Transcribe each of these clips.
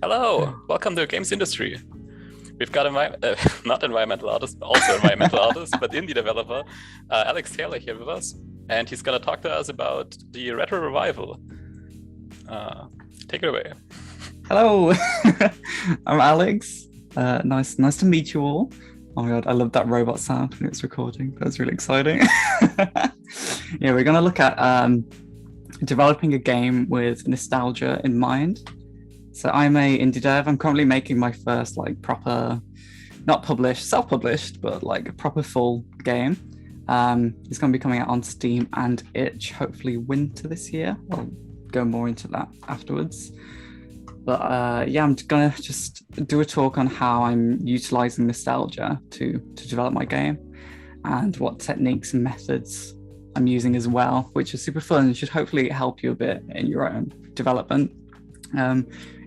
Hello, welcome to Games Industry. We've got not environmental artist, but also environmental artist, but indie developer, Alex Taylor here with us, and he's gonna talk to us about the retro revival. Take it away. Hello, I'm Alex. Nice to meet you all. Oh my god, I love that robot sound when it's recording. That was really exciting. Yeah, we're gonna look at developing a game with nostalgia in mind. So I'm a indie dev. I'm currently making my first proper, not published, self-published, but like a proper full game. It's gonna be coming out on Steam and itch, hopefully winter this year. I'll go more into that afterwards. But yeah, I'm gonna just do a talk on how I'm utilizing nostalgia to develop my game and what techniques and methods I'm using as well, which is super fun and should hopefully help you a bit in your own development,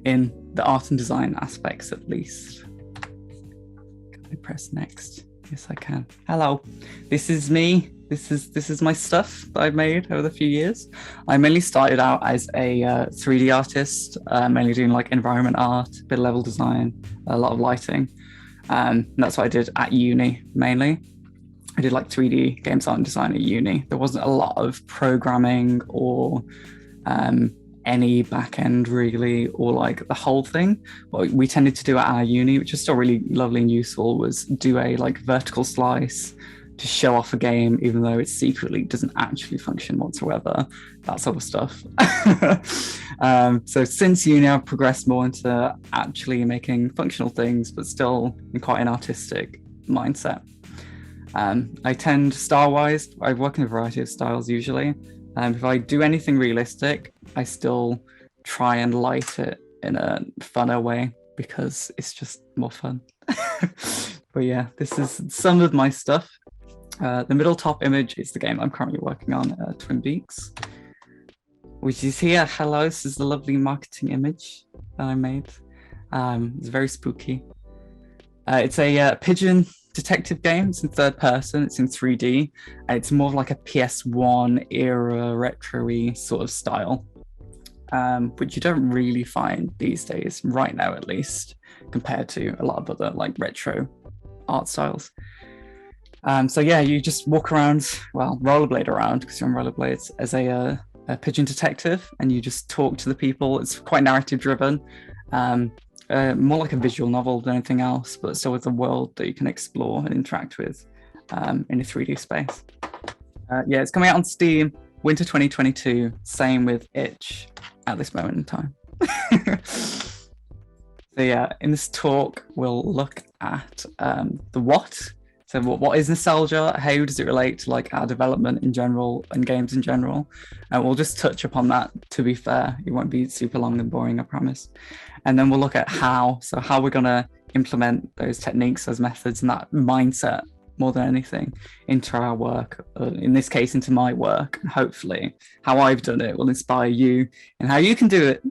in the art and design aspects at least. Can I press next? Yes, I can. Hello, this is me. This is my stuff that I've made over the few years. I mainly started out as a 3D artist, mainly doing like environment art, a bit of level design, a lot of lighting. And that's what I did at uni mainly. I did like 3D games art and design at uni. There wasn't a lot of programming or any back end really, or like the whole thing. What we tended to do at our uni, which is still really lovely and useful, was do a like vertical slice to show off a game, even though it secretly doesn't actually function whatsoever, that sort of stuff. So since uni, I've progressed more into actually making functional things, but still in quite an artistic mindset. I tend style-wise, I work in a variety of styles usually. If I do anything realistic, I still try and light it in a funner way because it's just more fun. But yeah, this is some of my stuff. The middle top image is the game I'm currently working on, Twin Peaks, which is here. Hello, this is the lovely marketing image that I made. It's very spooky. It's a pigeon detective game. It's in third person. It's in 3D. And it's more of like a PS1 era retro-y sort of style, which you don't really find these days, right now at least, compared to a lot of other like retro art styles. So yeah, you just walk around, well, rollerblade around because you're on rollerblades as a pigeon detective, and you just talk to the people. It's quite narrative driven, more like a visual novel than anything else, but still with a world that you can explore and interact with in a 3D space. Yeah, it's coming out on Steam, winter 2022. Same with itch at this moment in time. So yeah, in this talk, we'll look at the what. So what is nostalgia? How does it relate to like our development in general and games in general? And we'll just touch upon that, to be fair. It won't be super long and boring, I promise. And then we'll look at how we're going to implement those techniques, those methods, and that mindset more than anything into our work, in this case, into my work. And hopefully how I've done it will inspire you and how you can do it.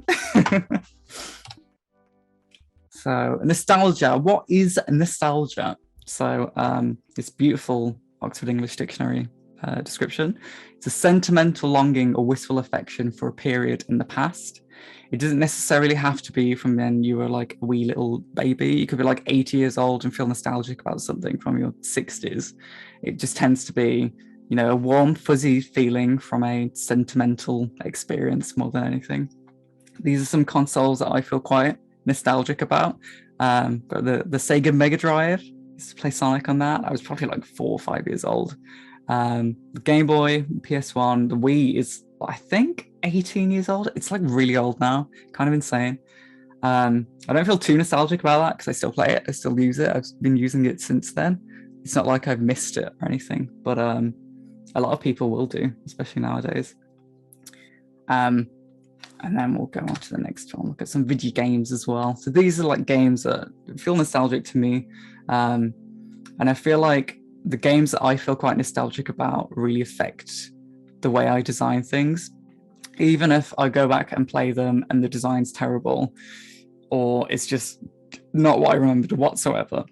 So nostalgia, what is nostalgia? So this beautiful Oxford English Dictionary description. It's a sentimental longing or wistful affection for a period in the past. It doesn't necessarily have to be from when you were like a wee little baby. You could be like 80 years old and feel nostalgic about something from your 60s. It just tends to be, you know, a warm, fuzzy feeling from a sentimental experience more than anything. These are some consoles that I feel quite nostalgic about. But the Sega Mega Drive, used to play Sonic on that. I was probably like 4 or 5 years old. The Game Boy, PS1, the Wii is, I think, 18 years old. It's like really old now, kind of insane. I don't feel too nostalgic about that because I still play it. I still use it. I've been using it since then. It's not like I've missed it or anything, but a lot of people will do, especially nowadays. And then we'll go on to the next one, look at some video games as well. So these are like games that feel nostalgic to me. And I feel like the games that I feel quite nostalgic about really affect the way I design things. Even if I go back and play them and the design's terrible, or it's just not what I remembered whatsoever.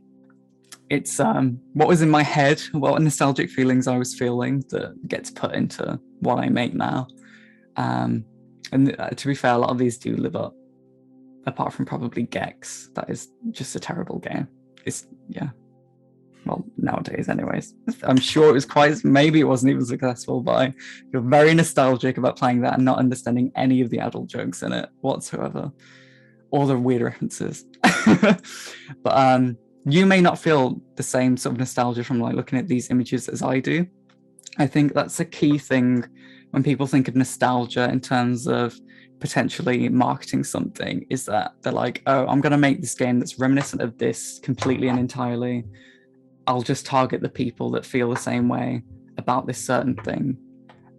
It's what was in my head, what nostalgic feelings I was feeling that gets put into what I make now. And to be fair, a lot of these do live up. apart from probably Gex, that is just a terrible game. It's well, nowadays anyways. I'm sure it was maybe it wasn't even successful, but I feel very nostalgic about playing that and not understanding any of the adult jokes in it whatsoever, or the weird references. But you may not feel the same sort of nostalgia from like looking at these images as I do. I think that's a key thing when people think of nostalgia in terms of potentially marketing something, is that they're like, oh, I'm going to make this game that's reminiscent of this completely and entirely. I'll just target the people that feel the same way about this certain thing.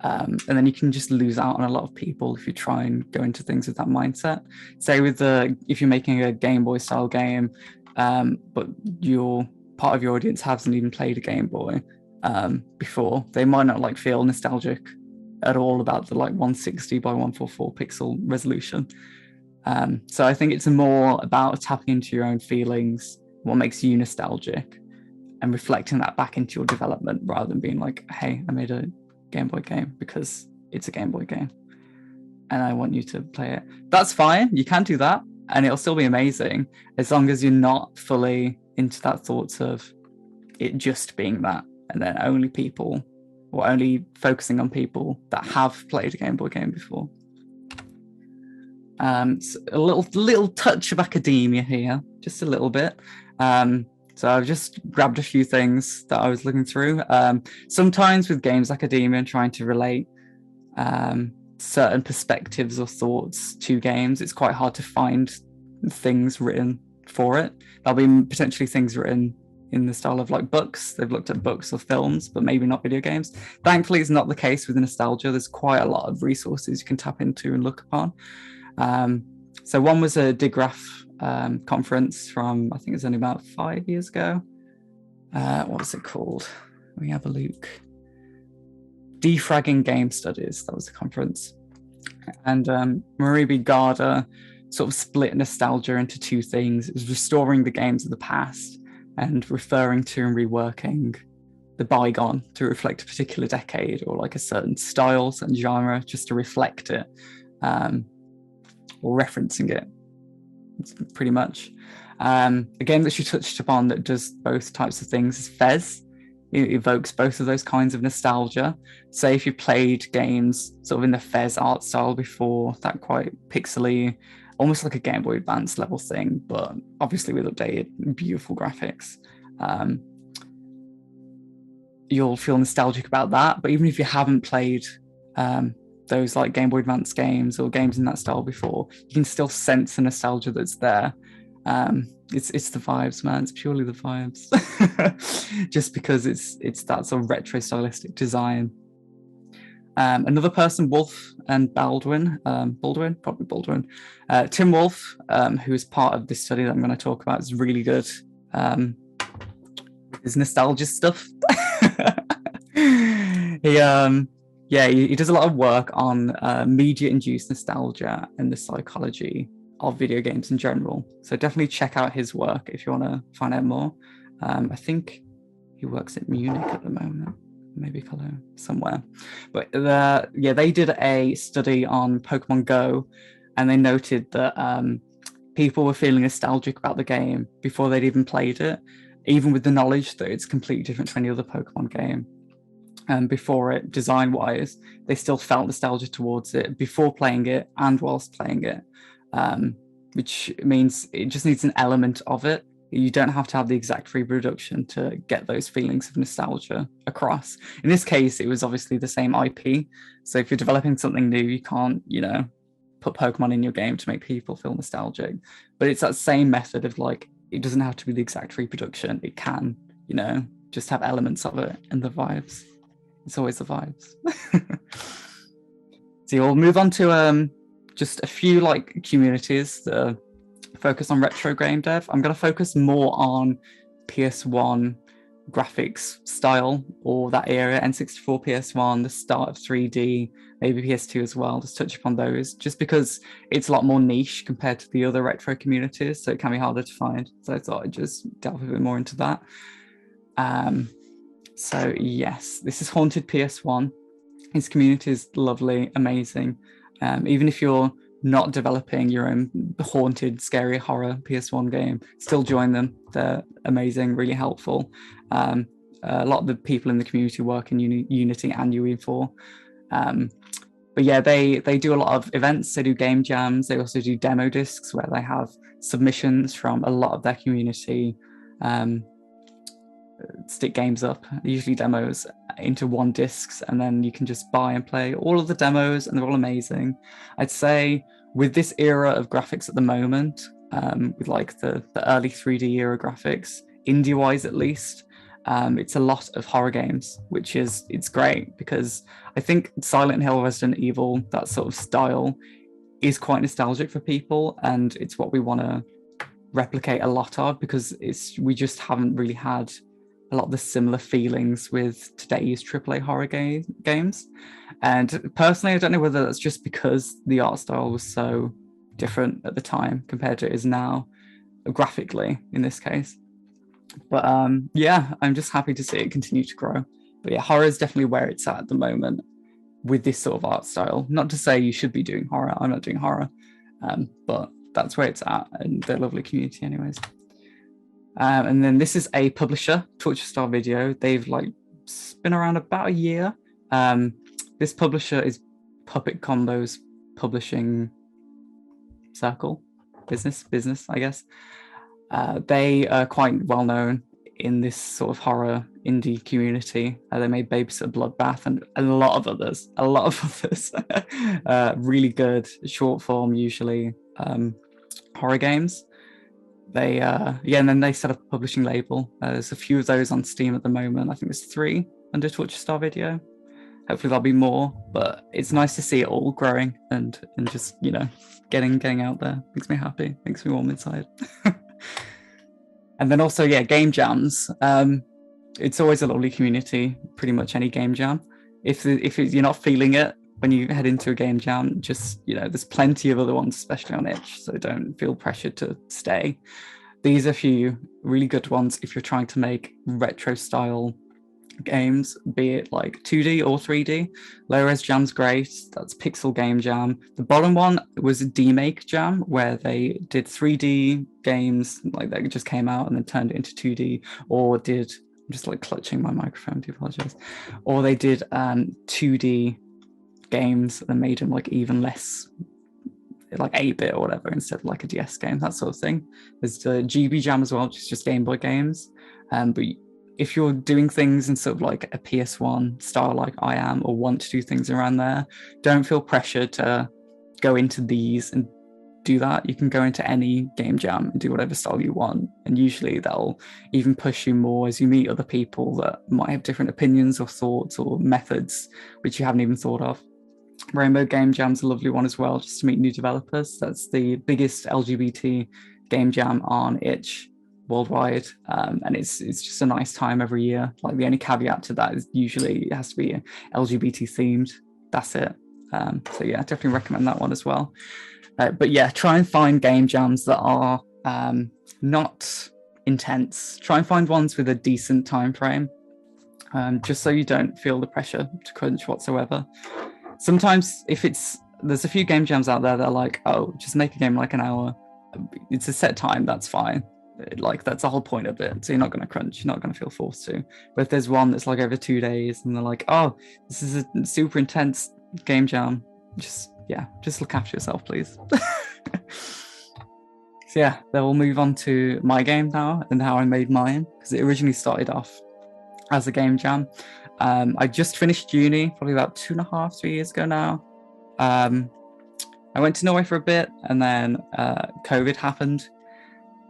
And then you can just lose out on a lot of people if you try and go into things with that mindset. Say if you're making a Game Boy style game, but part of your audience hasn't even played a Game Boy before, they might not like feel nostalgic at all about the like 160 by 144 pixel resolution. So I think it's more about tapping into your own feelings, what makes you nostalgic, and reflecting that back into your development, rather than being like, hey, I made a Game Boy game because it's a Game Boy game and I want you to play it. That's fine, you can do that and it'll still be amazing, as long as you're not fully into that thoughts of it just being that, and then only focusing on people that have played a Game Boy game before. So a little touch of academia here, just a little bit. So I've just grabbed a few things that I was looking through. Sometimes with games academia and trying to relate certain perspectives or thoughts to games, it's quite hard to find things written for it. There'll be potentially things written in the style of like books. They've looked at books or films, but maybe not video games. Thankfully, it's not the case with nostalgia. There's quite a lot of resources you can tap into and look upon. So one was a Digraph conference from, I think it was only about 5 years ago. What was it called? Let me have a look. Defragging Game Studies, that was the conference. And Marie B. Gardner sort of split nostalgia into two things. It was restoring the games of the past and referring to and reworking the bygone to reflect a particular decade or like a certain style, certain genre, just to reflect it, or referencing it, pretty much. A game that she touched upon that does both types of things is Fez. It evokes both of those kinds of nostalgia. Say if you played games sort of in the Fez art style before, that quite pixely, almost like a Game Boy Advance level thing, but obviously with updated, beautiful graphics. You'll feel nostalgic about that. But even if you haven't played those like Game Boy Advance games or games in that style before, you can still sense the nostalgia that's there. It's the vibes, man. It's purely the vibes. Just because it's that sort of retro stylistic design. Another person, Wolf and Baldwin, probably Baldwin. Tim Wolf, who is part of this study that I'm going to talk about, is really good. His nostalgia stuff. He does a lot of work on media-induced nostalgia and the psychology of video games in general. So definitely check out his work if you want to find out more. I think he works at Munich at the moment, maybe Cologne, somewhere. But they did a study on Pokemon Go, and they noted that people were feeling nostalgic about the game before they'd even played it, even with the knowledge that it's completely different to any other Pokemon game. And before it, design-wise, they still felt nostalgia towards it before playing it and whilst playing it, which means it just needs an element of it. You don't have to have the exact reproduction to get those feelings of nostalgia across. In this case, it was obviously the same IP. So if you're developing something new, you can't, put Pokemon in your game to make people feel nostalgic. But it's that same method of like, it doesn't have to be the exact reproduction. It can, just have elements of it and the vibes. It's always the vibes. So we'll move on to just a few like communities that focus on retro game dev. I'm going to focus more on PS1 graphics style, or that era, N64, PS1, the start of 3D, maybe PS2 as well. Just touch upon those, just because it's a lot more niche compared to the other retro communities, so it can be harder to find. So I thought I'd just delve a bit more into that. So yes, this is Haunted PS1. His community is lovely, amazing. Even if you're not developing your own haunted, scary horror PS1 game, still join them. They're amazing, really helpful. A lot of the people in the community work in Unity and UE4. But yeah, they do a lot of events. They do game jams. They also do demo discs where they have submissions from a lot of their community, stick games up, usually demos, into one discs, and then you can just buy and play all of the demos, and they're all amazing. I'd say with this era of graphics at the moment, with like the early 3D era graphics, indie-wise at least, it's a lot of horror games, which it's great because I think Silent Hill, Resident Evil, that sort of style is quite nostalgic for people, and it's what we want to replicate a lot of because we just haven't really had a lot of the similar feelings with today's AAA horror games. And personally, I don't know whether that's just because the art style was so different at the time compared to it is now, graphically in this case. But yeah, I'm just happy to see it continue to grow. But yeah, horror is definitely where it's at the moment with this sort of art style. Not to say you should be doing horror. I'm not doing horror, but that's where it's at, and they're a lovely community anyways. And then this is a publisher, Torture Star Video. They've like been around about a year. This publisher is Puppet Combo's publishing circle, business, I guess. They are quite well known in this sort of horror indie community. They made Babysitter Bloodbath and a lot of others. Really good short form, usually horror games. They and then they set up a publishing label. There's a few of those on Steam at the moment. I think there's 3 under Torture Star Video. Hopefully there'll be more, but it's nice to see it all growing and just, you know, getting out there. Makes me happy, makes me warm inside. And then also, yeah, game jams. It's always a lovely community, pretty much any game jam. If you're not feeling it when you head into a game jam, just, you know, there's plenty of other ones, especially on itch, so don't feel pressured to stay. These are a few really good ones if you're trying to make retro style games, be it like 2D or 3D. Low Res Jam's great. That's Pixel Game Jam. The bottom one was a D-Make Jam, where they did 3D games, like that just came out and then turned it into 2D, or did, I'm just like clutching my microphone, do apologize. Or they did 2D games and made them like even less like 8-bit or whatever instead of like a DS game, that sort of thing. There's the GB Jam as well, which is just Game Boy games. But if you're doing things in sort of like a PS1 style like I am, or want to do things around there, don't feel pressured to go into these and do that. You can go into any game jam and do whatever style you want, and usually that'll even push you more as you meet other people that might have different opinions or thoughts or methods which you haven't even thought of. Rainbow Game Jam's a lovely one as well, just to meet new developers. That's the biggest LGBT game jam on itch worldwide, and it's just a nice time every year. Like the only caveat to that is usually it has to be LGBT themed. That's it. So yeah, definitely recommend that one as well. But yeah, try and find game jams that are not intense. Try and find ones with a decent time frame, just so you don't feel the pressure to crunch whatsoever. Sometimes there's a few game jams out there that are like, oh, just make a game like an hour. It's a set time, that's fine. Like that's the whole point of it. So you're not going to crunch, you're not going to feel forced to. But if there's one that's like over 2 days and they're like, oh, this is a super intense game jam, just look after yourself, please. So yeah, then we'll move on to my game now and how I made mine, because it originally started off as a game jam. I just finished uni probably about 2.5, 3 years ago now. I went to Norway for a bit, and then COVID happened,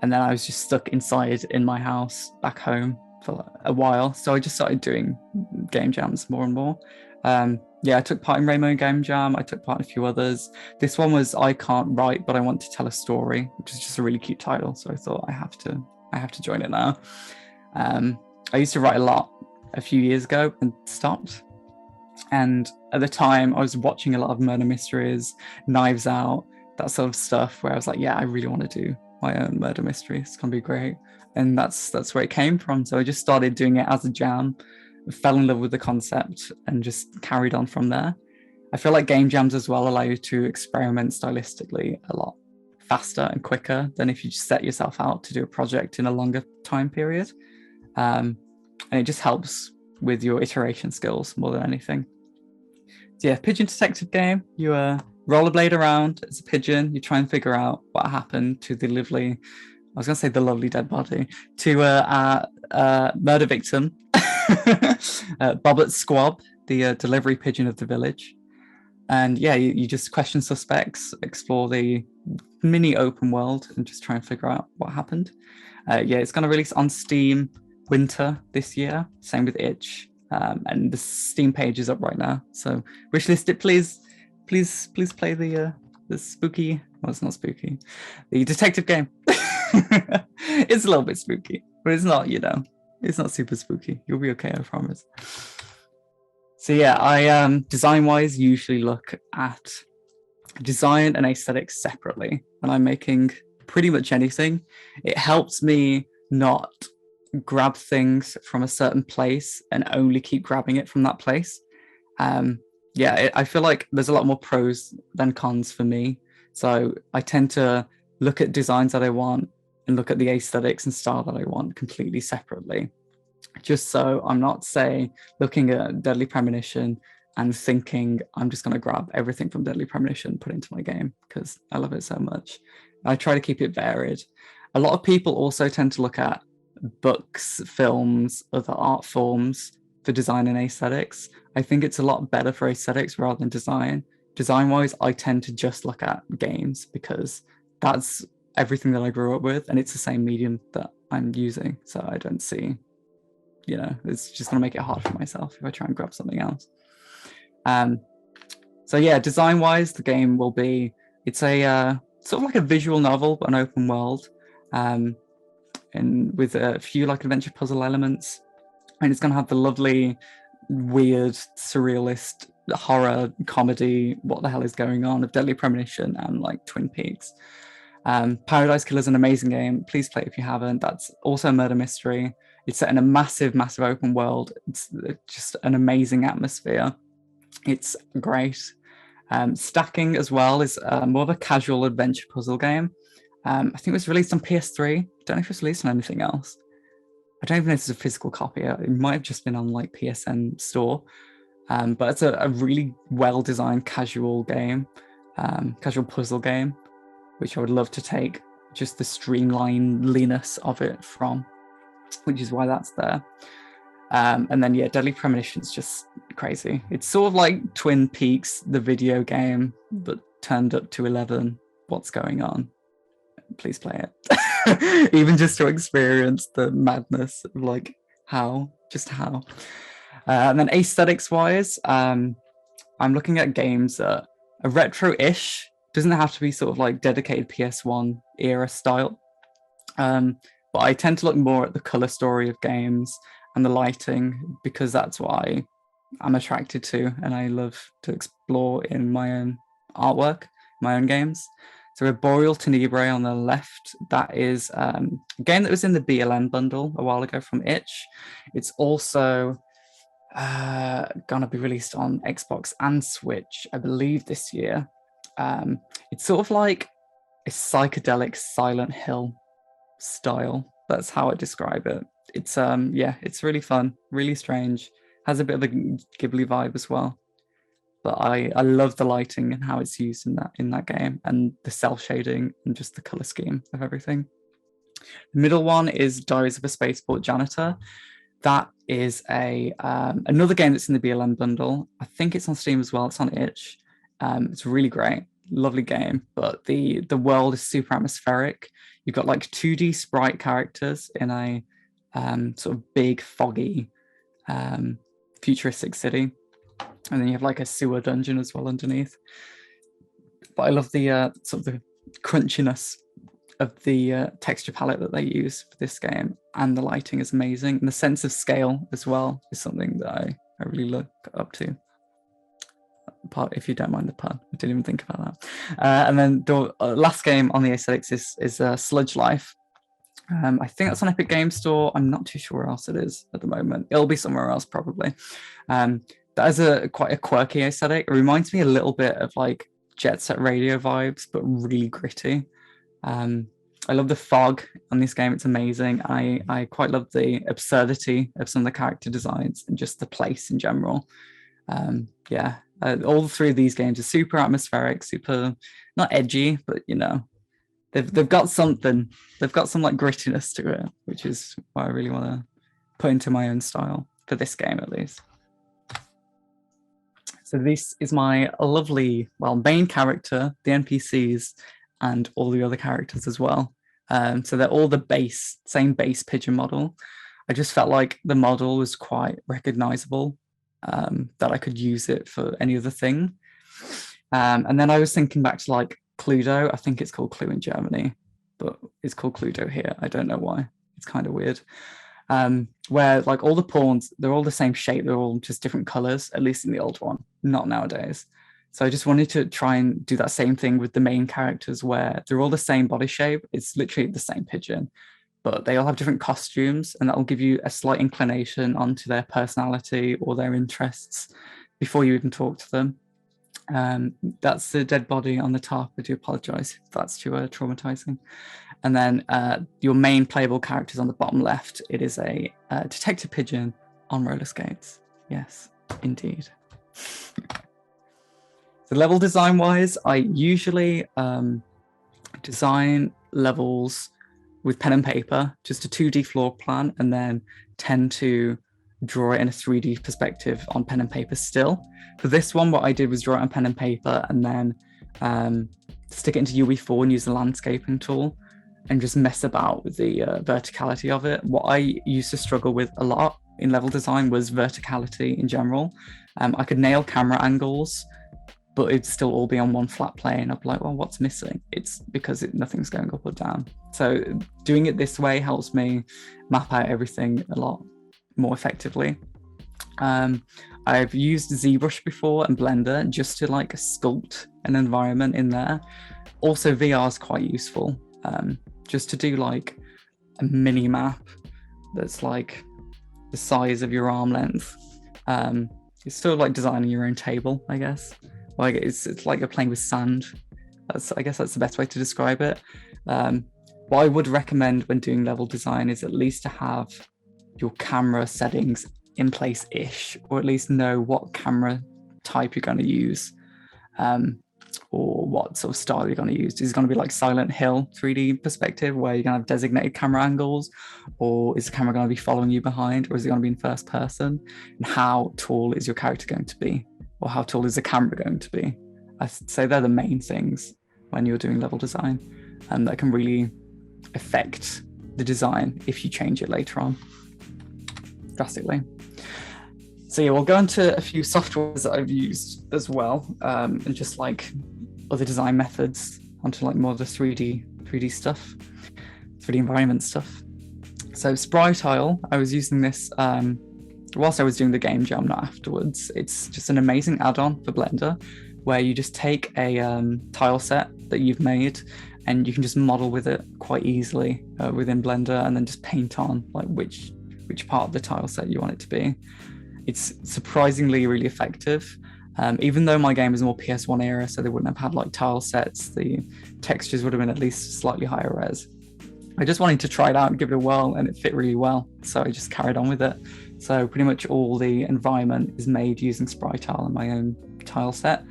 and then I was just stuck inside in my house back home for a while. So I just started doing game jams more and more. I took part in Rainbow Game Jam. I took part in a few others. This one was I Can't Write, but I Want to Tell a Story, which is just a really cute title. So I thought I have to join it now. I used to write a lot a few years ago and stopped. And at the time, I was watching a lot of murder mysteries, Knives Out, that sort of stuff, where I was like, yeah, I really want to do my own murder mystery. It's gonna be great. And that's where it came from. So I just started doing it as a jam, fell in love with the concept, and just carried on from there. I feel like game jams as well allow you to experiment stylistically a lot faster and quicker than if you just set yourself out to do a project in a longer time period. And it just helps with your iteration skills more than anything. So yeah, pigeon detective game. You rollerblade around as a pigeon. You try and figure out what happened to the lovely, I was going to say the lovely dead body, to our murder victim, Bobbert Squab, the delivery pigeon of the village. And yeah, you just question suspects, explore the mini open world, and just try and figure out what happened. Yeah, it's going to release on Steam winter this year. Same with Itch. And the Steam page is up right now. So wishlist it, please. Please play the spooky. Well, it's not spooky. The detective game. It's a little bit spooky, but it's not, it's not super spooky. You'll be okay, I promise. So yeah, I design-wise usually look at design and aesthetics separately when I'm making pretty much anything. It helps me not grab things from a certain place and only keep grabbing it from that place. I feel like there's a lot more pros than cons for me. So I tend to look at designs that I want and look at the aesthetics and style that I want completely separately. Just so I'm not, say, looking at Deadly Premonition and thinking I'm just going to grab everything from Deadly Premonition and put it into my game because I love it so much. I try to keep it varied. A lot of people also tend to look at books, films, other art forms for design and aesthetics. I think it's a lot better for aesthetics rather than design. Design-wise, I tend to just look at games because that's everything that I grew up with and it's the same medium that I'm using. So I don't see, it's just going to make it hard for myself if I try and grab something else. So yeah, design-wise, the game will be, it's a sort of like a visual novel, but an open world, and with a few like adventure puzzle elements. And it's going to have the lovely, weird, surrealist horror comedy, what the hell is going on, of Deadly Premonition and like Twin Peaks. Paradise Killer is an amazing game. Please play it if you haven't. That's also a murder mystery. It's set in a massive, massive open world. It's just an amazing atmosphere. It's great. Stacking as well is more of a casual adventure puzzle game. I think it was released on PS3. I don't know if it was released on anything else. I don't even know if it's a physical copy. It might have just been on like PSN store. But it's a really well-designed casual game, casual puzzle game, which I would love to take just the streamlinedness of it from, which is why that's there. And then, yeah, Deadly Premonition is just crazy. It's sort of like Twin Peaks, the video game, but turned up to 11. What's going on? Please play it. Even just to experience the madness of like how. And then aesthetics-wise, I'm looking at games that are retro-ish. Doesn't have to be sort of like dedicated PS1 era style. But I tend to look more at the color story of games and the lighting because that's what I'm attracted to and I love to explore in my own artwork, my own games. So we have Boreal Tenebrae on the left. That is a game that was in the BLM bundle a while ago from Itch. It's also gonna be released on Xbox and Switch, I believe, this year. It's sort of like a psychedelic Silent Hill style. That's how I describe it. It's it's really fun, really strange. Has a bit of a Ghibli vibe as well. But I love the lighting and how it's used in that game, and the cell shading and just the color scheme of everything. The middle one is Diaries of a Spaceport Janitor. That is another game that's in the BLM bundle. I think it's on Steam as well. It's on Itch. It's really great, lovely game. But the world is super atmospheric. You've got like 2D sprite characters in a sort of big, foggy, futuristic city. And then you have like a sewer dungeon as well underneath. But I love the sort of the crunchiness of the texture palette that they use for this game, and the lighting is amazing. And the sense of scale as well is something that I really look up to. If you don't mind the pun, I didn't even think about that. And then the last game on the aesthetics is Sludge Life. I think that's on Epic Games Store. I'm not too sure where else it is at the moment. It'll be somewhere else probably. that is quite a quirky aesthetic. It reminds me a little bit of like Jet Set Radio vibes, but really gritty. I love the fog on this game. It's amazing. I quite love the absurdity of some of the character designs and just the place in general. All three of these games are super atmospheric, super not edgy, but you know, they've got something. They've got some like grittiness to it, which is what I really want to put into my own style for this game, at least. So this is my lovely, main character, the NPCs, and all the other characters as well. So they're all the same base pigeon model. I just felt like the model was quite recognizable, that I could use it for any other thing. And then I was thinking back to like Cluedo. I think it's called Clue in Germany, but it's called Cluedo here. I don't know why. It's kind of weird. Where like all the pawns, they're all the same shape. They're all just different colors, at least in the old one, not nowadays. So I just wanted to try and do that same thing with the main characters where they're all the same body shape. It's literally the same pigeon, but they all have different costumes, and that will give you a slight inclination onto their personality or their interests before you even talk to them. That's the dead body on the top. I do apologize if that's too traumatizing. And then your main playable characters on the bottom left. It is a detective pigeon on roller skates. Yes, indeed. So level design wise, I usually design levels with pen and paper, just a 2D floor plan, and then tend to draw it in a 3D perspective on pen and paper still. For this one, what I did was draw it on pen and paper and then stick it into UE4 and use the landscaping tool and just mess about with the verticality of it. What I used to struggle with a lot in level design was verticality in general. I could nail camera angles, but it'd still all be on one flat plane. I'd be like, well, what's missing? It's because nothing's going up or down. So doing it this way helps me map out everything a lot more effectively. I've used ZBrush before and Blender just to like sculpt an environment in there. Also, VR is quite useful, just to do like a mini map that's like the size of your arm length. It's sort of like designing your own table, I guess. Like it's like you're playing with sand. I guess that's the best way to describe it. What I would recommend when doing level design is at least to have your camera settings in place-ish, or at least know what camera type you're going to use, or what sort of style you're going to use. Is it going to be like Silent Hill 3D perspective where you're going to have designated camera angles, or is the camera going to be following you behind, or is it going to be in first person? And how tall is your character going to be, or how tall is the camera going to be? I say they're the main things when you're doing level design, and that can really affect the design if you change it later on drastically. So yeah, we'll go into a few softwares that I've used as well, and just like other design methods onto like more of the 3D stuff, 3D environment stuff. So Sprytile, I was using this whilst I was doing the game jam, not afterwards. It's just an amazing add-on for Blender where you just take a tile set that you've made and you can just model with it quite easily within Blender, and then just paint on like which part of the tile set you want it to be. It's surprisingly really effective. Even though my game is more PS1 era, so they wouldn't have had like tile sets, the textures would have been at least slightly higher res. I just wanted to try it out and give it a whirl, and it fit really well, so I just carried on with it. So pretty much all the environment is made using Sprytile and my own tile set.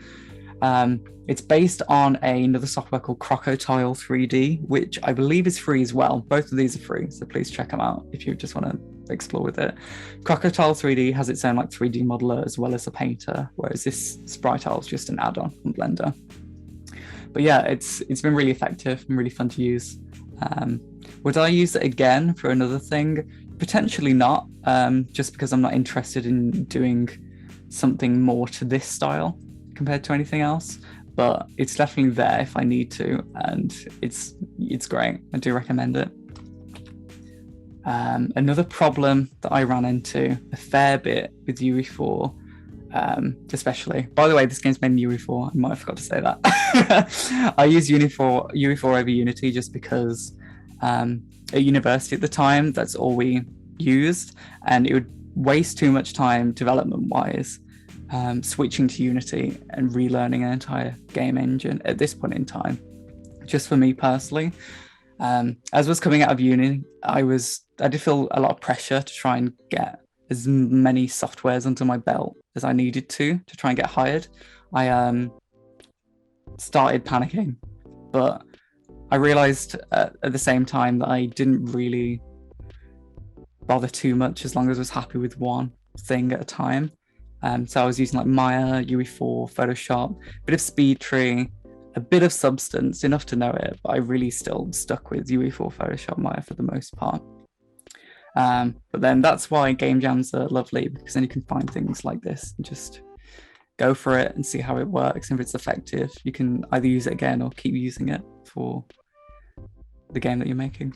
It's based on another software called Crocotile 3D, which I believe is free as well. Both of these are free, so please check them out if you just want to explore with it. Crocotile 3D has its own like 3D modeler as well as a painter, whereas this Sprytile is just an add-on from Blender. But yeah, it's been really effective and really fun to use. Would I use it again for another thing? Potentially not, just because I'm not interested in doing something more to this style compared to anything else. But it's definitely there if I need to, and it's great. I do recommend it. Another problem that I ran into a fair bit with UE4, especially. By the way, this game's made in UE4. I might have forgot to say that. I use UE4 over Unity just because at university at the time, that's all we used, and it would waste too much time development-wise switching to Unity and relearning an entire game engine at this point in time. Just for me personally, as I was coming out of uni, I did feel a lot of pressure to try and get as many softwares under my belt as I needed to try and get hired. I started panicking, but I realized at the same time that I didn't really bother too much as long as I was happy with one thing at a time. So I was using like Maya, UE4, Photoshop, a bit of SpeedTree, a bit of Substance, enough to know it, but I really still stuck with UE4, Photoshop, Maya for the most part. But then that's why game jams are lovely, because then you can find things like this and just go for it and see how it works. And if it's effective, you can either use it again or keep using it for the game that you're making.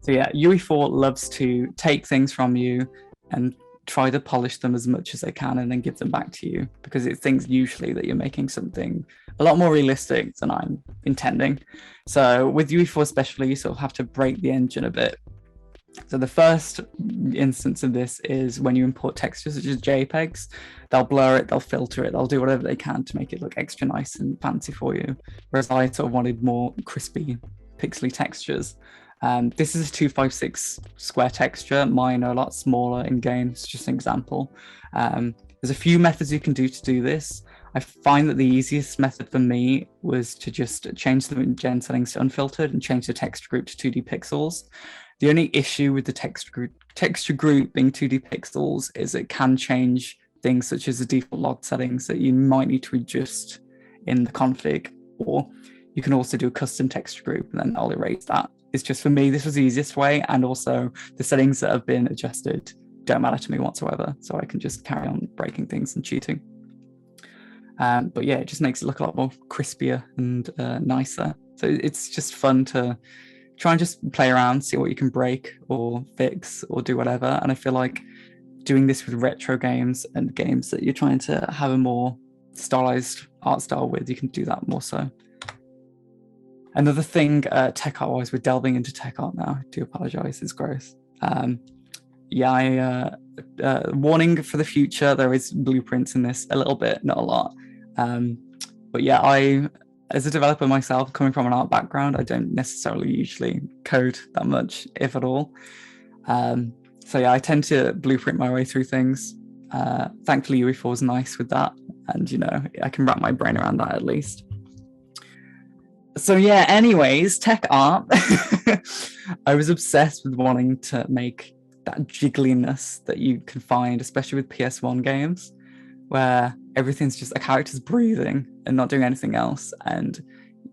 So yeah, UE4 loves to take things from you and try to polish them as much as they can and then give them back to you, because it thinks usually that you're making something a lot more realistic than I'm intending. So with UE4 especially, you sort of have to break the engine a bit. So the first instance of this is when you import textures such as JPEGs. They'll blur it, they'll filter it, they'll do whatever they can to make it look extra nice and fancy for you. Whereas I sort of wanted more crispy, pixely textures. This is a 256 square texture. Mine are a lot smaller in games, just an example. There's a few methods you can do to do this. I find that the easiest method for me was to just change the gen settings to unfiltered and change the texture group to 2D pixels. The only issue with the texture group being 2D pixels is it can change things such as the default log settings that you might need to adjust in the config, or you can also do a custom texture group and then I'll erase that. It's just, for me, this was the easiest way, and also the settings that have been adjusted don't matter to me whatsoever, so I can just carry on breaking things and cheating. But yeah, it just makes it look a lot more crispier and nicer. So it's just fun to try and just play around, see what you can break or fix or do whatever. And I feel like doing this with retro games and games that you're trying to have a more stylized art style with, you can do that more so. Another thing, tech art wise, we're delving into tech art now. I do apologize, it's gross. Warning for the future, there is blueprints in this, a little bit, not a lot. But yeah, I, as a developer myself, coming from an art background, I don't necessarily usually code that much, if at all. So yeah, I tend to blueprint my way through things. Thankfully, UE4 is nice with that, and you know, I can wrap my brain around that at least. So yeah, anyways, tech art. I was obsessed with wanting to make that jiggliness that you can find, especially with PS1 games, where everything's just a character's breathing and not doing anything else, and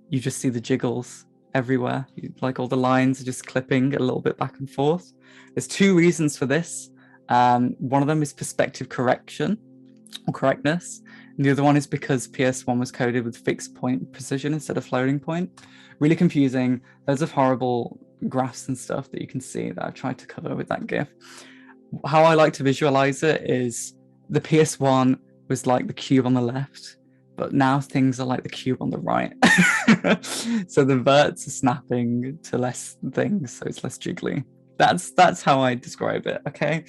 you just see the jiggles everywhere. Like all the lines are just clipping a little bit back and forth. There's two reasons for this. One of them is perspective correction or correctness. And the other one is because PS1 was coded with fixed point precision instead of floating point. Really confusing. Loads of horrible graphs and stuff that you can see that I've tried to cover with that GIF. How I like to visualize it is the PS1 was like the cube on the left, but now things are like the cube on the right. So the verts are snapping to less things, so it's less jiggly. That's how I describe it, okay?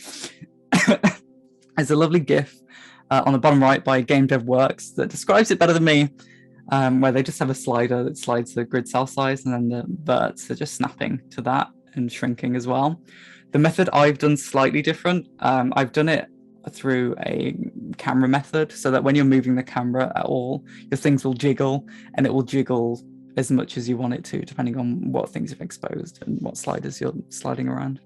There's a lovely GIF on the bottom right by Game Dev Works that describes it better than me, where they just have a slider that slides the grid cell size, and then the verts are just snapping to that and shrinking as well. The method I've done slightly different. I've done it through a camera method, so that when you're moving the camera at all, your things will jiggle, and it will jiggle as much as you want it to, depending on what things you've exposed and what sliders you're sliding around.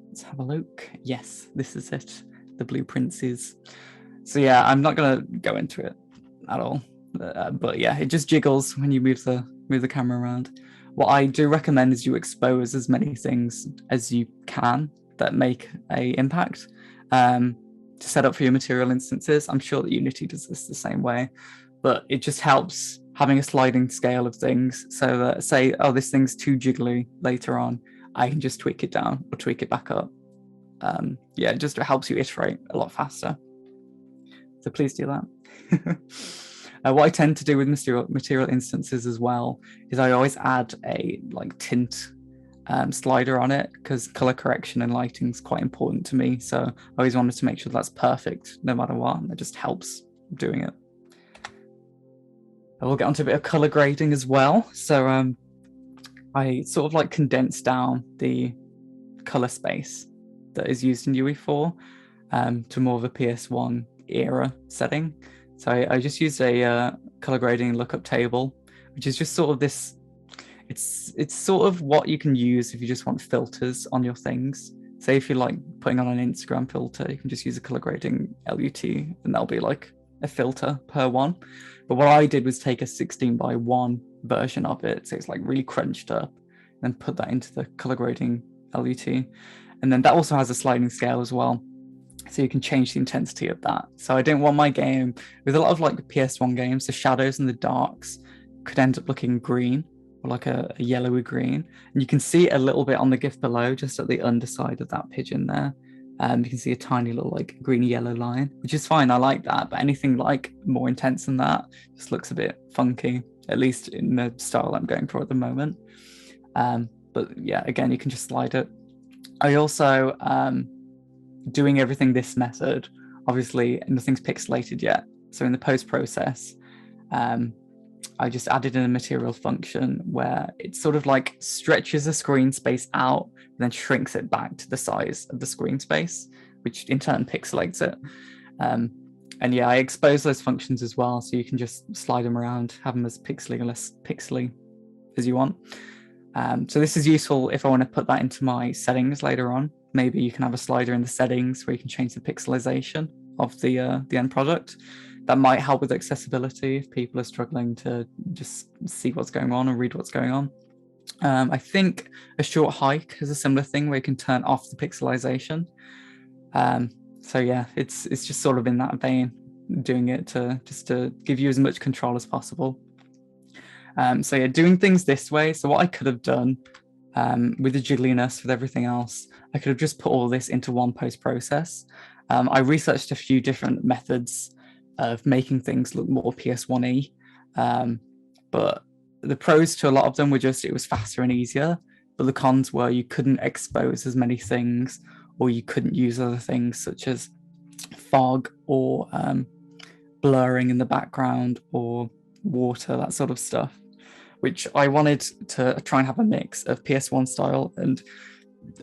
Let's have a look. Yes, this is it. The blueprints is. So yeah, I'm not gonna go into it at all, but yeah, it just jiggles when you move the camera around. What I do recommend is you expose as many things as you can that make a impact to set up for your material instances. I'm sure that Unity does this the same way, but it just helps having a sliding scale of things, so that, say, oh, this thing's too jiggly later on, I can just tweak it down or tweak it back up. Yeah, it just helps you iterate a lot faster. So please do that. What I tend to do with material instances as well is I always add a like tint slider on it because color correction and lighting is quite important to me. So I always wanted to make sure that's perfect no matter what. And it just helps doing it. I will get onto a bit of color grading as well. So I sort of like condensed down the color space that is used in UE4 to more of a PS1 era setting. So I just used a color grading lookup table, which is just sort of this, it's sort of what you can use if you just want filters on your things. Say if you're like putting on an Instagram filter, you can just use a color grading LUT and that'll be like a filter per one. But what I did was take a 16:1 version of it, so it's like really crunched up, and put that into the color grading LUT. And then that also has a sliding scale as well, so you can change the intensity of that. So I didn't want my game, with a lot of like PS1 games, the shadows and the darks could end up looking green, or like a yellowy green. And you can see it a little bit on the GIF below, just at the underside of that pigeon there. You can see a tiny little like green yellow line, which is fine. I like that, but anything like more intense than that just looks a bit funky, at least in the style I'm going for at the moment. But yeah, again, you can just slide it. I also, doing everything this method, obviously nothing's pixelated yet. So in the post process, I just added in a material function where it sort of like stretches the screen space out and then shrinks it back to the size of the screen space, which in turn pixelates it. And yeah, I expose those functions as well, so you can just slide them around, have them as pixely or less pixely as you want. So this is useful if I want to put that into my settings later on. Maybe you can have a slider in the settings where you can change the pixelization of the end product. That might help with accessibility if people are struggling to just see what's going on and read what's going on. I think a short hike is a similar thing where you can turn off the pixelization. So yeah, it's just sort of in that vein, doing it to give you as much control as possible. So yeah, doing things this way. So what I could have done with the jiggliness, with everything else, I could have just put all this into one post process. I researched a few different methods of making things look more PS1-y, but the pros to a lot of them were just it was faster and easier, but the cons were you couldn't expose as many things, or you couldn't use other things such as fog or blurring in the background or water, that sort of stuff, which I wanted to try and have a mix of PS1 style and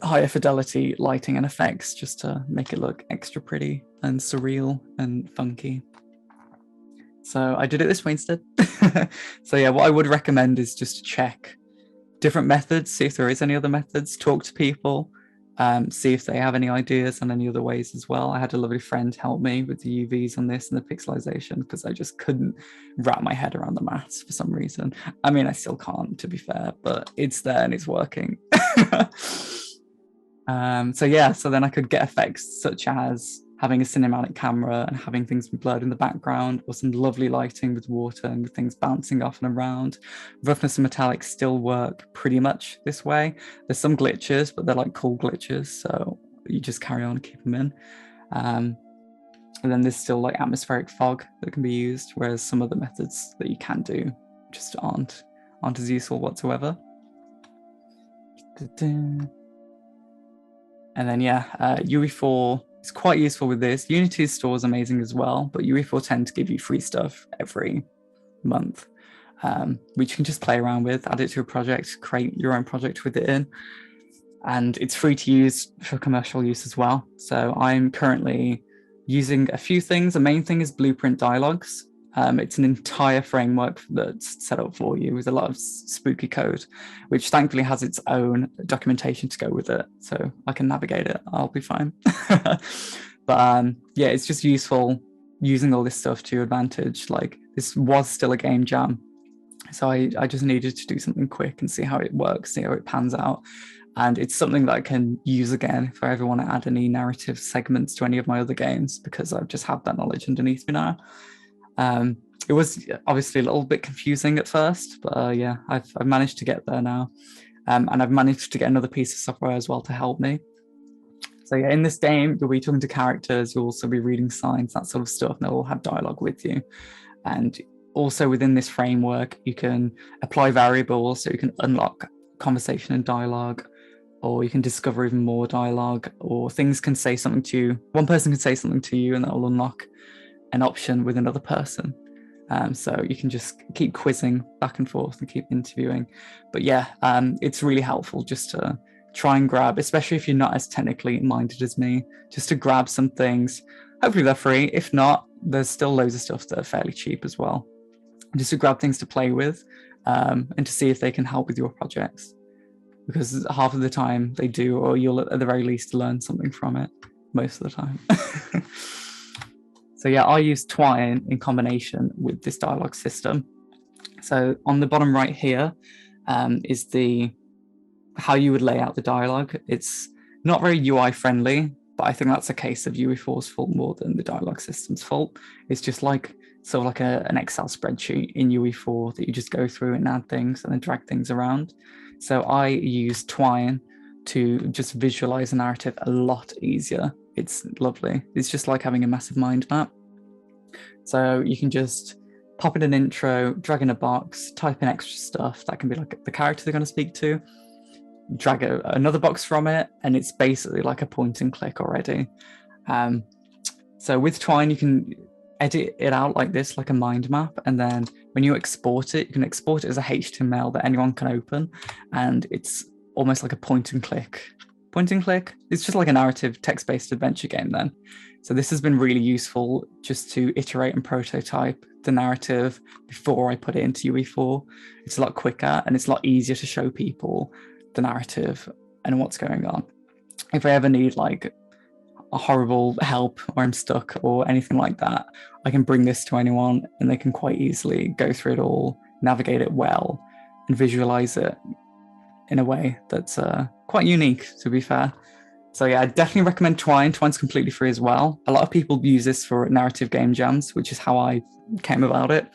higher fidelity lighting and effects just to make it look extra pretty and surreal and funky. So I did it this way instead. So yeah, what I would recommend is just to check different methods, see if there is any other methods, talk to people, see if they have any ideas on any other ways as well. I had a lovely friend help me with the UVs on this and the pixelization because I just couldn't wrap my head around the maths for some reason. I mean, I still can't, to be fair, but it's there and it's working. So yeah, so then I could get effects such as having a cinematic camera and having things blurred in the background, or some lovely lighting with water and with things bouncing off and around. Roughness and metallics still work pretty much this way. There's some glitches, but they're like cool glitches, so you just carry on, keep them in. And then there's still like atmospheric fog that can be used, whereas some other methods that you can do just aren't as useful whatsoever. And then yeah, UE4 is quite useful with this. Unity's store is amazing as well, but UE4 tend to give you free stuff every month, which you can just play around with, add it to a project, create your own project with it in. And it's free to use for commercial use as well. So I'm currently using a few things. The main thing is Blueprint Dialogues. It's an entire framework that's set up for you with a lot of spooky code, which thankfully has its own documentation to go with it. So I can navigate it. I'll be fine. But yeah, it's just useful using all this stuff to your advantage. Like this was still a game jam. So I just needed to do something quick and see how it works, see how it pans out. And it's something that I can use again if I ever want to add any narrative segments to any of my other games, because I've just had that knowledge underneath me now. It was obviously a little bit confusing at first, but yeah, I've managed to get there now. And I've managed to get another piece of software as well to help me. So yeah, in this game, you'll be talking to characters, you'll also be reading signs, that sort of stuff, and they'll all have dialogue with you. And also within this framework, you can apply variables, so you can unlock conversation and dialogue, or you can discover even more dialogue, or things can say something to you. One person can say something to you and that will unlock an option with another person. So you can just keep quizzing back and forth and keep interviewing. But yeah, it's really helpful just to try and grab, especially if you're not as technically minded as me, just to grab some things. Hopefully they're free. If not, there's still loads of stuff that are fairly cheap as well. Just to grab things to play with, and to see if they can help with your projects. Because half of the time they do, or you'll at the very least learn something from it most of the time. So yeah, I use Twine in combination with this dialogue system. So on the bottom right here is how you would lay out the dialogue. It's not very UI friendly, but I think that's a case of UE4's fault more than the dialogue system's fault. It's just like sort of like an Excel spreadsheet in UE4 that you just go through and add things and then drag things around. So I use Twine to just visualize a narrative a lot easier. It's lovely. It's just like having a massive mind map. So you can just pop in an intro, drag in a box, type in extra stuff. That can be like the character they're going to speak to, drag another box from it, and it's basically like a point and click already. So with Twine, you can edit it out like this, like a mind map. And then when you export it, you can export it as a HTML that anyone can open. And it's almost like a point and click. Point and click. It's just like a narrative text-based adventure game then. So this has been really useful just to iterate and prototype the narrative before I put it into UE4. It's a lot quicker and it's a lot easier to show people the narrative and what's going on. If I ever need like a horrible help or I'm stuck or anything like that, I can bring this to anyone and they can quite easily go through it all, navigate it well, and visualize it in a way that's quite unique, to be fair. So yeah, I definitely recommend Twine. Twine's completely free as well. A lot of people use this for narrative game jams, which is how I came about it.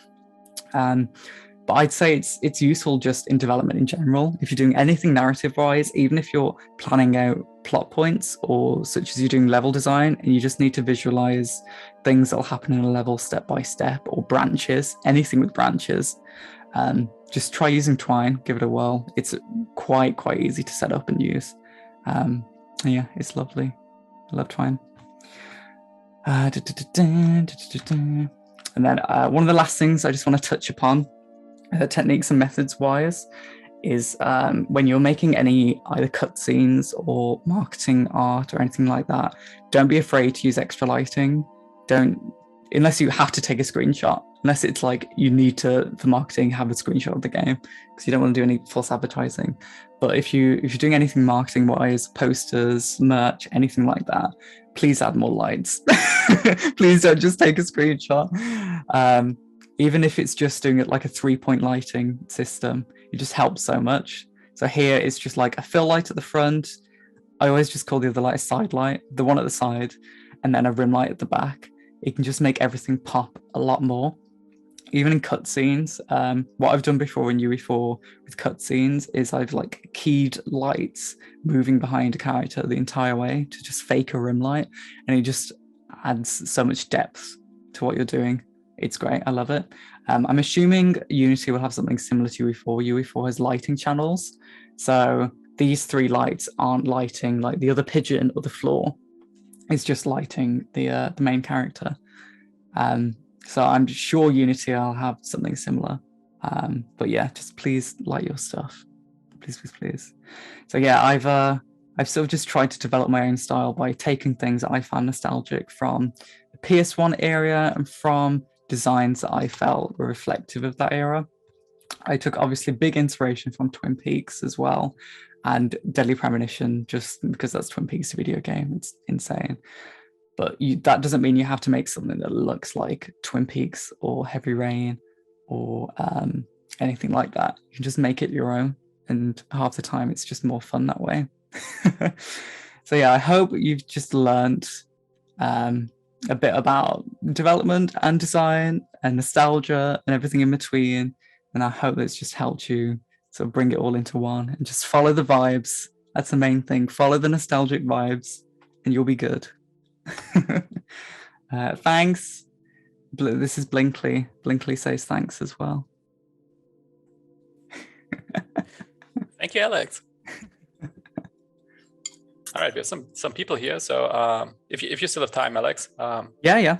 But I'd say it's useful just in development in general. If you're doing anything narrative-wise, even if you're planning out plot points or such as you're doing level design and you just need to visualize things that'll happen in a level step by step, or branches, anything with branches, just try using Twine, give it a whirl. It's quite easy to set up and use. Yeah, it's lovely. I love Twine. And then one of the last things I just want to touch upon, techniques and methods wise, is when you're making any either cutscenes or marketing art or anything like that, don't be afraid to use extra lighting. Unless you have to take a screenshot, unless it's like you need to, for marketing, have a screenshot of the game, because you don't want to do any false advertising. But if you're doing anything marketing wise, posters, merch, anything like that, please add more lights. Please don't just take a screenshot. Even if it's just doing it like a 3-point lighting system, it just helps so much. So here it's just like a fill light at the front. I always just call the other light a side light, the one at the side, and then a rim light at the back. It can just make everything pop a lot more. Even in cutscenes, what I've done before in UE4 with cutscenes is I've like keyed lights moving behind a character the entire way to just fake a rim light, and it just adds so much depth to what you're doing. It's great. I love it. I'm assuming Unity will have something similar to UE4. UE4 has lighting channels. So these 3 lights aren't lighting like the other pigeon or the floor. It's just lighting the main character. So I'm sure Unity will have something similar. But yeah, just please light your stuff. Please. So yeah, I've sort of just tried to develop my own style by taking things that I found nostalgic from the PS1 era and from designs that I felt were reflective of that era. I took obviously big inspiration from Twin Peaks as well, and Deadly Premonition, just because that's Twin Peaks video game. It's insane. But that doesn't mean you have to make something that looks like Twin Peaks or Heavy Rain or anything like that. You can just make it your own, and half the time it's just more fun that way. So yeah, I hope you've just learned a bit about development and design and nostalgia and everything in between. And I hope that's just helped you sort of bring it all into one and just follow the vibes. That's the main thing. Follow the nostalgic vibes and you'll be good. Thanks. This is Blinkley. Blinkley says thanks as well. Thank you, Alex. All right, we have some people here. So if you still have time, Alex, Yeah.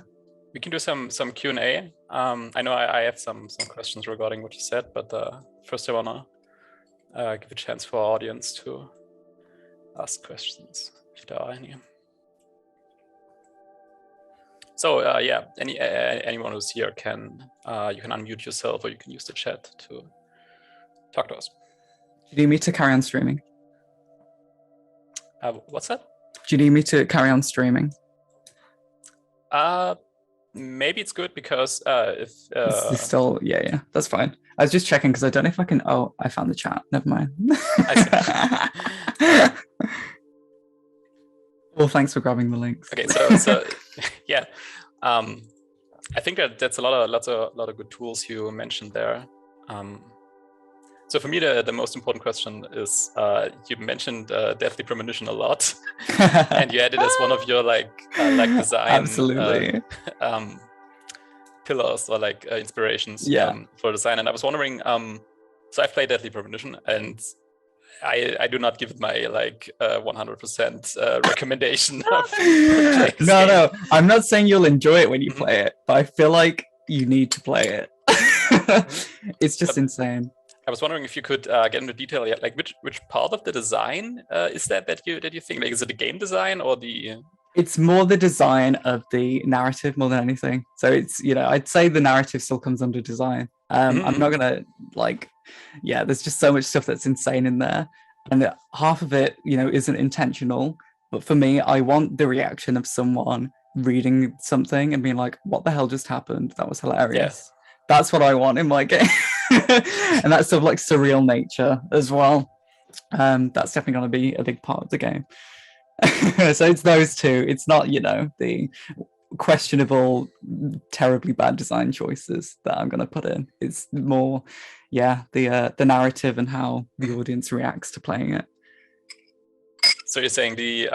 we can do some Q&A. I know I have some questions regarding what you said, but first I wanna give a chance for our audience to ask questions if there are any. So yeah, anyone who's here can you can unmute yourself, or you can use the chat to talk to us. Do you need me to carry on streaming? What's that? Do you need me to carry on streaming? Maybe it's good because if It's still yeah, that's fine. I was just checking because I don't know if I can. Oh, I found the chat. Never mind. I see. Well, thanks for grabbing the links. Okay, so yeah, I think that's a lot of good tools you mentioned there. So for me, the most important question is you mentioned Deathly Premonition a lot, and you had it as one of your like design absolutely pillars or like inspirations for design. And I was wondering, so I've played Deathly Premonition, and I do not give it my like 100% recommendation. No, I'm not saying you'll enjoy it when you play it, but I feel like you need to play it. It's just insane. I was wondering if you could get into detail yet, like which part of the design is that you think? Like, is it the game design or the? It's more the design of the narrative more than anything. So it's, I'd say the narrative still comes under design. I'm not gonna there's just so much stuff that's insane in there, and half of it, isn't intentional. But for me, I want the reaction of someone reading something and being like, "What the hell just happened? That was hilarious." Yes. That's what I want in my game. And that's sort of like surreal nature as well. That's definitely going to be a big part of the game. So it's those two. It's not, the questionable, terribly bad design choices that I'm going to put in. It's more, the narrative and how the audience reacts to playing it. So you're saying the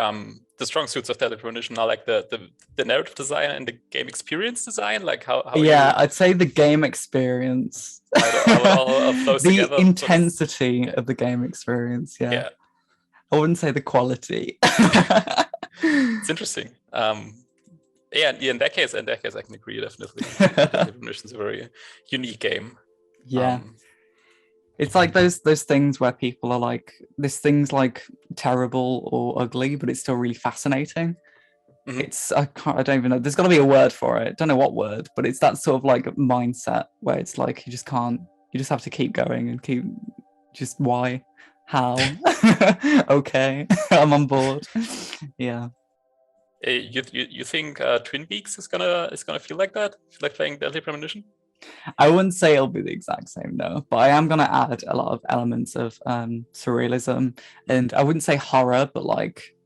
strong suits of Deathly Premonition are like the narrative design and the game experience design, like how I'd say the game experience, how flows the together, intensity of the game experience. I wouldn't say the quality. It's interesting. In that case I can agree, definitely. Deathly Premonition is a very unique game. It's like those things where people are like, this thing's like terrible or ugly, but it's still really fascinating. Mm-hmm. It's I don't even know. There's got to be a word for it. Don't know what word, but it's that sort of like mindset where it's like you just can't. You just have to keep going and keep. Just why, how? Okay, I'm on board. Yeah. You think Twin Peaks is gonna feel like that? Feel like playing Deadly Premonition? I wouldn't say it'll be the exact same, no, but I am going to add a lot of elements of surrealism, and I wouldn't say horror, but like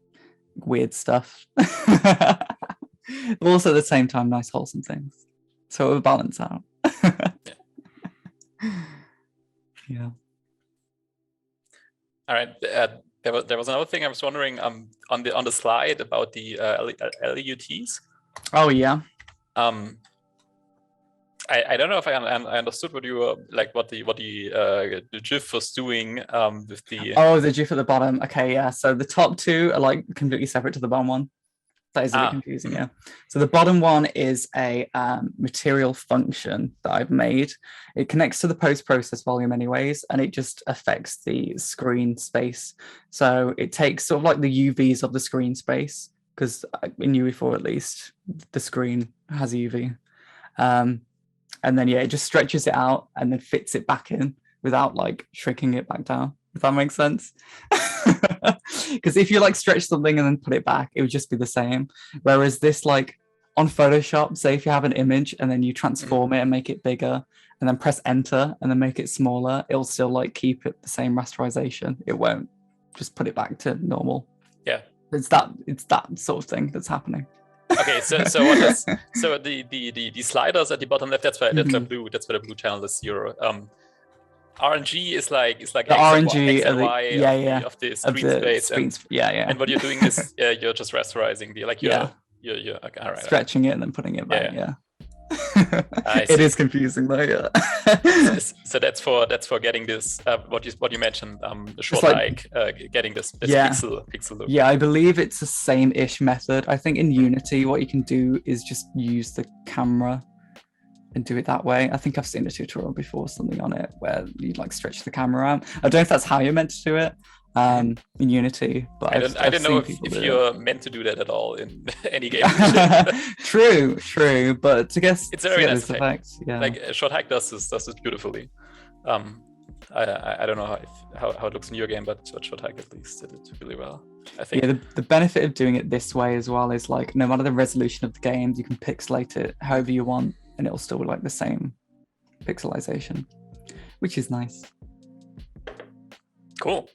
weird stuff. But also at the same time, nice wholesome things. So it will balance out. Yeah. All right. There was another thing I was wondering on the slide about the LUTs. Oh yeah. I don't know if I understood what you were like, what the GIF was doing with the. Oh, the GIF at the bottom. Okay, yeah. So the top two are like completely separate to the bottom one. That is a bit confusing, yeah. So the bottom one is a material function that I've made. It connects to the post-process volume anyways, and it just affects the screen space. So it takes sort of like the UVs of the screen space, because in UE4 at least, the screen has UV. And then, it just stretches it out and then fits it back in without like shrinking it back down, if that makes sense. Because if you like stretch something and then put it back, it would just be the same. Whereas this, like on Photoshop, say if you have an image and then you transform it and make it bigger and then press enter and then make it smaller, it'll still like keep it the same rasterization. It won't just put it back to normal. Yeah. It's that sort of thing that's happening. Okay, so what is the sliders at the bottom left? That's where the blue. That's where the blue channel is 0. RNG is like the X RNG and Y of the screen space. And what you're doing is you're just rasterizing the you're okay, all right, stretching it and then putting it back. Yeah. It is confusing though. Yeah. So that's for getting this what you mentioned, the short like, hike, getting this pixel look. Yeah, I believe it's the same-ish method. I think in Unity, what you can do is just use the camera and do it that way. I think I've seen a tutorial before, something on it, where you like stretch the camera out. I don't know if that's how you're meant to do it in Unity, but I don't know if you're meant to do that at all in any game. True, but to guess it's very nice effect. Yeah, like Short Hike does this beautifully. I don't know how it looks in your game, but Short Hike at least did it really well, I think. Yeah, the benefit of doing it this way as well is like no matter the resolution of the game, you can pixelate it however you want, and it'll still be like the same pixelization, which is nice. Cool.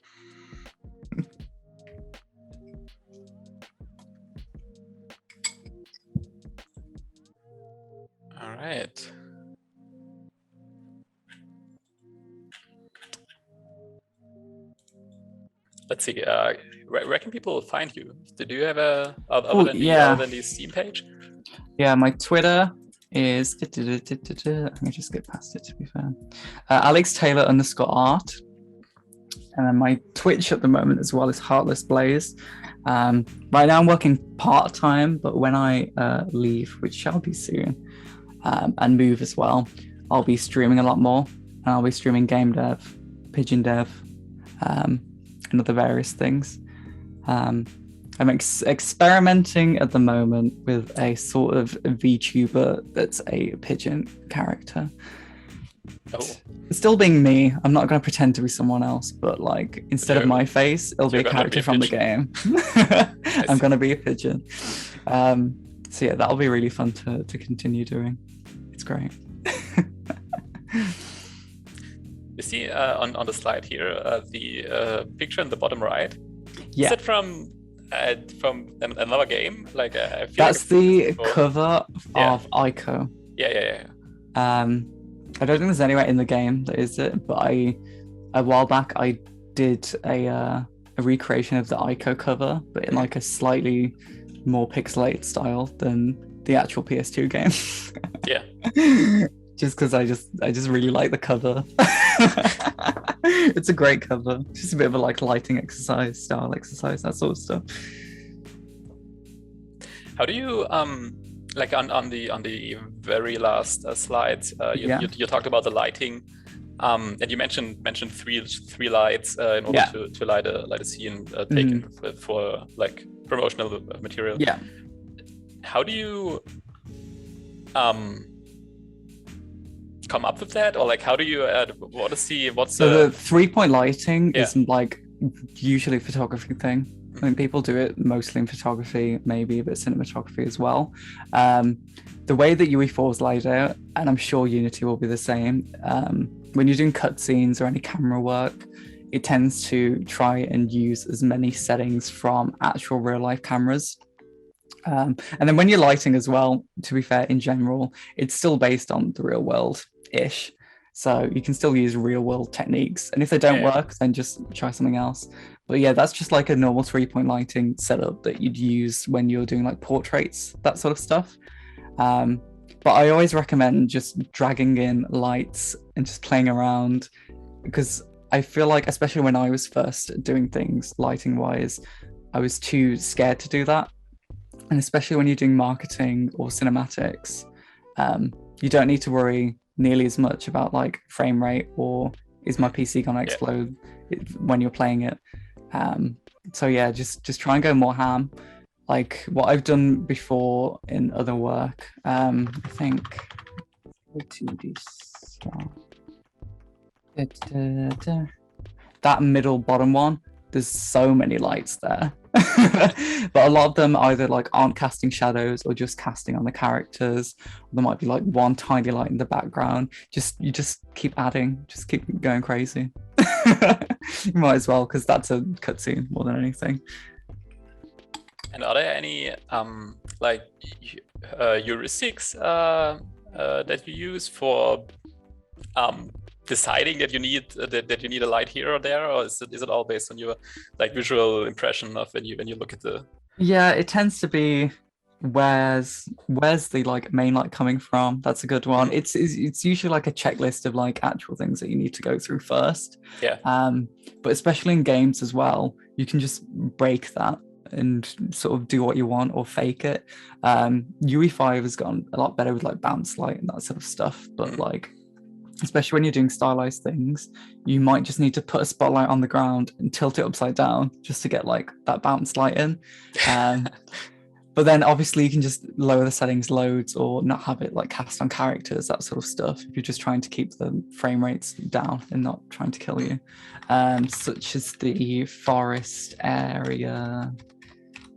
All right. Let's see. Where can people find you? Do you have other than the Steam page? Yeah, my Twitter is. Let me just get past it. To be fair, AlexTaylor_art, and then my Twitch at the moment as well is Heartless Blaze. Right now I'm working part time, but when I leave, which shall be soon, and move as well, I'll be streaming a lot more, and I'll be streaming game dev, pigeon dev, and other various things. I'm experimenting at the moment with a sort of VTuber that's a pigeon character. Oh. It's still being me. I'm not going to pretend to be someone else, but like instead of my face, it'll be a character from the game. I'm going to be a pigeon. So yeah, that'll be really fun to continue doing. It's great. You see on the slide here the picture in the bottom right. Yeah. Is it from another game? Like that's the cover of Ico. Yeah. I don't think there's anywhere in the game that is it, but a while back I did a recreation of the Ico cover, but in like a slightly more pixelated style than the actual PS2 game. Yeah. Just because I just really like the cover. It's a great cover. Just a bit of a like lighting exercise, style exercise, that sort of stuff. How do you like on the very last slides? You talked about the lighting, and you mentioned three lights in order to light a scene taken for like promotional material. Yeah. How do you come up with that, or like how do you what's the 3-point lighting is like usually a photography thing. I think people do it mostly in photography, maybe a bit of cinematography as well. The way that UE4 is laid out, and I'm sure Unity will be the same, when you're doing cutscenes or any camera work, it tends to try and use as many settings from actual real life cameras. And then when you're lighting as well, to be fair, in general, it's still based on the real world-ish. So you can still use real world techniques. And if they don't work, then just try something else. But yeah, that's just like a normal 3-point lighting setup that you'd use when you're doing like portraits, that sort of stuff. But I always recommend just dragging in lights and just playing around, because I feel like, especially when I was first doing things lighting wise, I was too scared to do that. And especially when you're doing marketing or cinematics, you don't need to worry nearly as much about like frame rate or is my PC gonna explode when you're playing it. So yeah, just try and go more ham. Like what I've done before in other work, I think that middle bottom one, there's so many lights there. But a lot of them either like aren't casting shadows or just casting on the characters. There might be like one tiny light in the background. You just keep adding, just keep going crazy. You might as well, because that's a cutscene more than anything. And are there any like heuristics that you use for deciding that you need a light here or there, or is it all based on your like visual impression of when you look at the? Yeah, it tends to be where's the like main light coming from? That's a good one. It's usually like a checklist of like actual things that you need to go through first. Yeah. But especially in games as well, you can just break that and sort of do what you want or fake it. UE5 has gotten a lot better with like bounce light and that sort of stuff, but like especially when you're doing stylized things, you might just need to put a spotlight on the ground and tilt it upside down just to get like that bounce light in. But then obviously you can just lower the settings loads or not have it like cast on characters, that sort of stuff, if you're just trying to keep the frame rates down and not trying to kill you. Such as the forest area.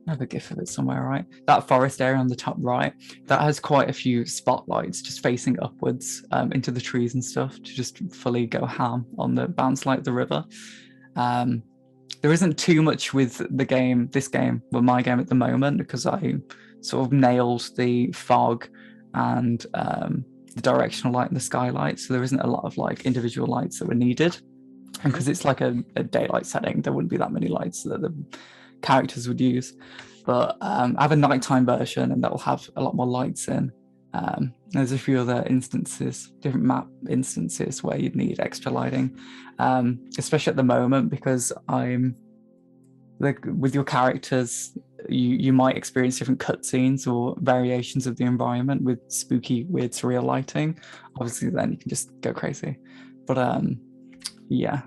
I have a gif of it somewhere, right? That forest area on the top right, that has quite a few spotlights just facing upwards into the trees and stuff to just fully go ham on the bounce light of the river. There isn't too much with this game, my game at the moment, because I sort of nailed the fog and the directional light and the skylight. So there isn't a lot of like individual lights that were needed. And because it's like a daylight setting, there wouldn't be that many lights that the characters would use. But I have a nighttime version and that will have a lot more lights in. There's a few other instances, different map instances where you'd need extra lighting, especially at the moment, because I'm like with your characters, you might experience different cutscenes or variations of the environment with spooky, weird, surreal lighting. Obviously, then you can just go crazy. But yeah,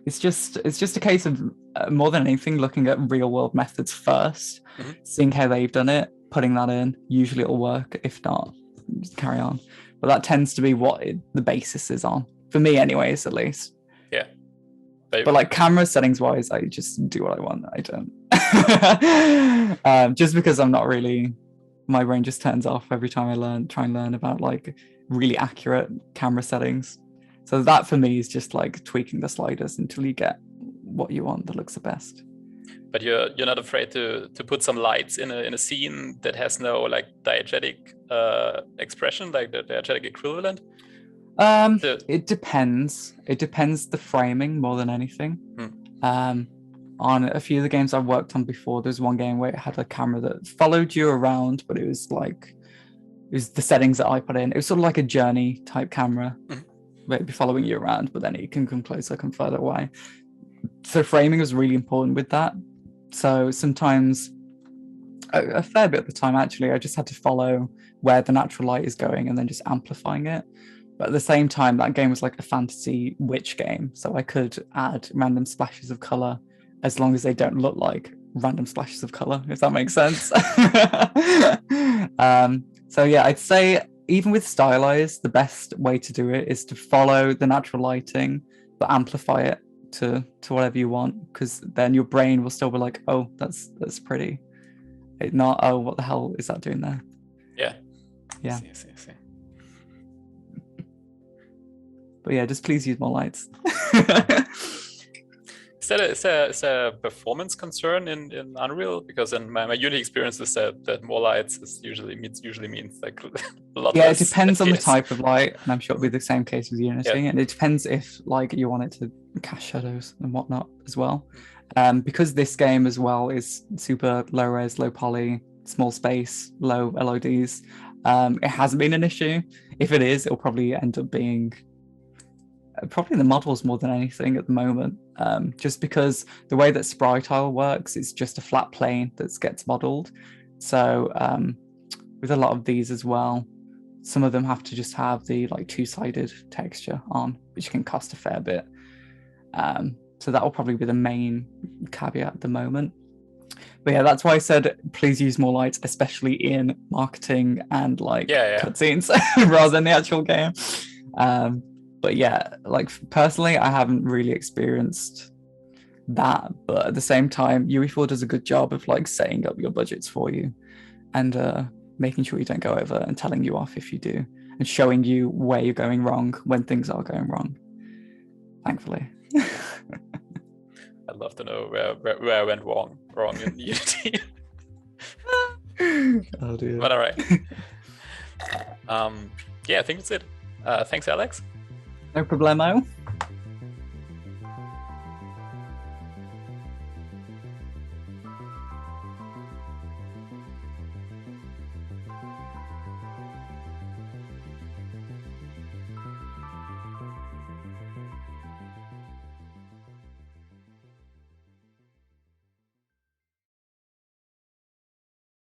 it's just a case of more than anything looking at real world methods first, seeing how they've done it, putting that in. Usually it'll work. If not, just carry on. But that tends to be what the basis is on, for me anyways, at least. Yeah. But like camera settings wise, I just do what I want. I don't. Just because I'm not really, my brain just turns off every time I try and learn about like really accurate camera settings. So that for me is just like tweaking the sliders until you get what you want that looks the best. But you're not afraid to put some lights in a scene that has no like diegetic expression, like the diegetic equivalent? It depends. It depends the framing more than anything. On a few of the games I've worked on before, there's one game where it had a camera that followed you around, but it was the settings that I put in. It was sort of like a journey type camera. Where it'd be following you around, but then it can come closer, come further away. So framing was really important with that. So sometimes, a fair bit of the time actually, I just had to follow where the natural light is going and then just amplifying it. But at the same time, that game was like a fantasy witch game, so I could add random splashes of color as long as they don't look like random splashes of color, if that makes sense. So yeah, I'd say even with stylized, the best way to do it is to follow the natural lighting, but amplify it to whatever you want, because then your brain will still be like, oh, that's pretty. It's not, oh, what the hell is that doing there? Yeah. I see. But yeah, just please use more lights. Is that a performance concern in Unreal? Because in my Unity experience is that more lights usually means like a lot less. It depends on the type of light, and I'm sure it'll be the same case with Unity. And it depends if like you want it to cast shadows and whatnot as well. Because this game as well is super low res, low poly, small space, low LODs. It hasn't been an issue. If it is, it'll probably end up being probably the models more than anything at the moment, just because the way that sprite tile works, it's just a flat plane that gets modeled. So with a lot of these as well, some of them have to just have the like two-sided texture on, which can cost a fair bit. So that will probably be the main caveat at the moment. But yeah, that's why I said please use more lights, especially in marketing and like cutscenes rather than the actual game. But yeah, like personally, I haven't really experienced that. But at the same time, UE4 does a good job of like setting up your budgets for you and making sure you don't go over and telling you off if you do, and showing you where you're going wrong when things are going wrong. Thankfully. I'd love to know where I went wrong in Unity. Oh dear. But all right. Yeah, I think that's it. Thanks, Alex. No problemo.